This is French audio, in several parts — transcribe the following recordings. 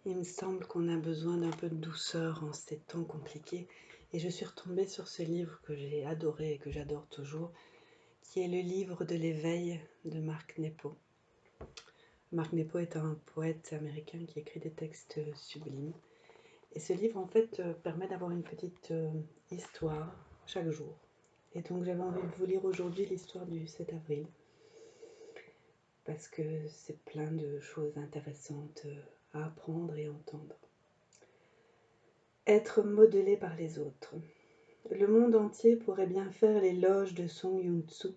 Il me semble qu'on a besoin d'un peu de douceur en ces temps compliqués. Et je suis retombée sur ce livre que j'ai adoré et que j'adore toujours, qui est le livre de l'éveil de Mark Nepo. Mark Nepo est un poète américain qui écrit des textes sublimes. Et ce livre, en fait, permet d'avoir une petite histoire chaque jour. Et donc j'avais envie de vous lire aujourd'hui l'histoire du 7 avril, parce que c'est plein de choses intéressantes à apprendre et entendre. Être modelé par les autres. Le monde entier pourrait bien faire l'éloge de Song Yun-tzu.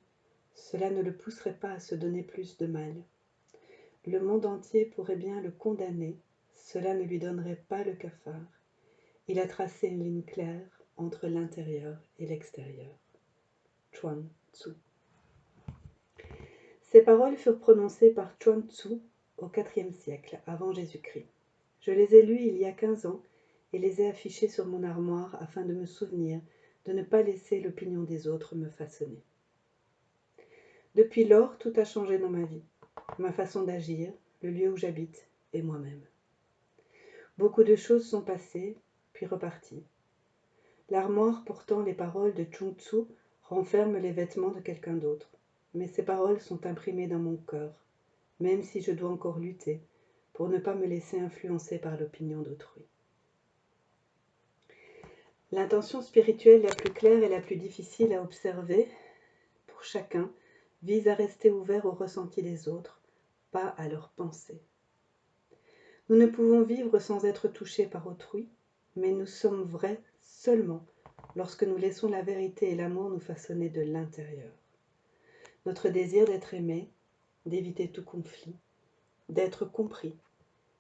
Cela ne le pousserait pas à se donner plus de mal. Le monde entier pourrait bien le condamner. Cela ne lui donnerait pas le cafard. Il a tracé une ligne claire entre l'intérieur et l'extérieur. Chuang Tzu. Ces paroles furent prononcées par Chuang Tzu au IVe siècle, avant Jésus-Christ. Je les ai lues il y a 15 ans et les ai affichées sur mon armoire afin de me souvenir de ne pas laisser l'opinion des autres me façonner. Depuis lors, tout a changé dans ma vie, ma façon d'agir, le lieu où j'habite et moi-même. Beaucoup de choses sont passées, puis reparties. L'armoire portant les paroles de Chuang Tzu renferme les vêtements de quelqu'un d'autre, mais ces paroles sont imprimées dans mon cœur, même si je dois encore lutter pour ne pas me laisser influencer par l'opinion d'autrui. L'intention spirituelle la plus claire et la plus difficile à observer pour chacun vise à rester ouvert aux ressentis des autres, pas à leurs pensées. Nous ne pouvons vivre sans être touchés par autrui, mais nous sommes vrais seulement lorsque nous laissons la vérité et l'amour nous façonner de l'intérieur. Notre désir d'être aimé, d'éviter tout conflit, d'être compris,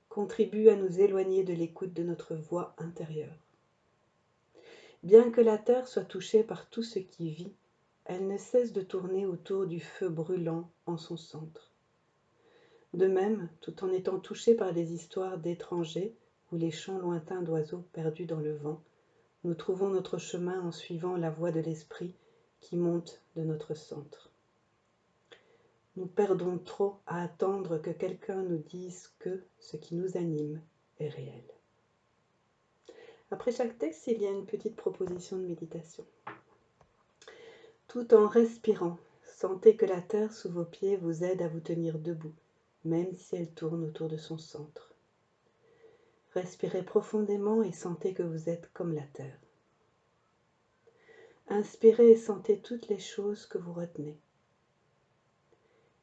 contribue à nous éloigner de l'écoute de notre voix intérieure. Bien que la terre soit touchée par tout ce qui vit, elle ne cesse de tourner autour du feu brûlant en son centre. De même, tout en étant touchée par des histoires d'étrangers ou les chants lointains d'oiseaux perdus dans le vent, nous trouvons notre chemin en suivant la voie de l'esprit qui monte de notre centre. Nous perdons trop à attendre que quelqu'un nous dise que ce qui nous anime est réel. Après chaque texte, il y a une petite proposition de méditation. Tout en respirant, sentez que la terre sous vos pieds vous aide à vous tenir debout, même si elle tourne autour de son centre. Respirez profondément et sentez que vous êtes comme la terre. Inspirez et sentez toutes les choses que vous retenez.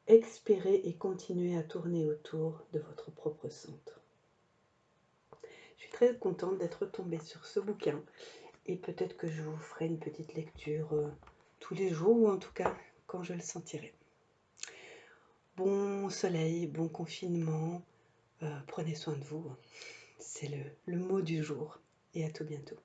Expirez et continuez à tourner autour de votre propre centre. Je suis très contente d'être tombée sur ce bouquin et peut-être que je vous ferai une petite lecture tous les jours ou en tout cas quand je le sentirai. Bon soleil, bon confinement, prenez soin de vous, c'est le mot du jour et à tout bientôt.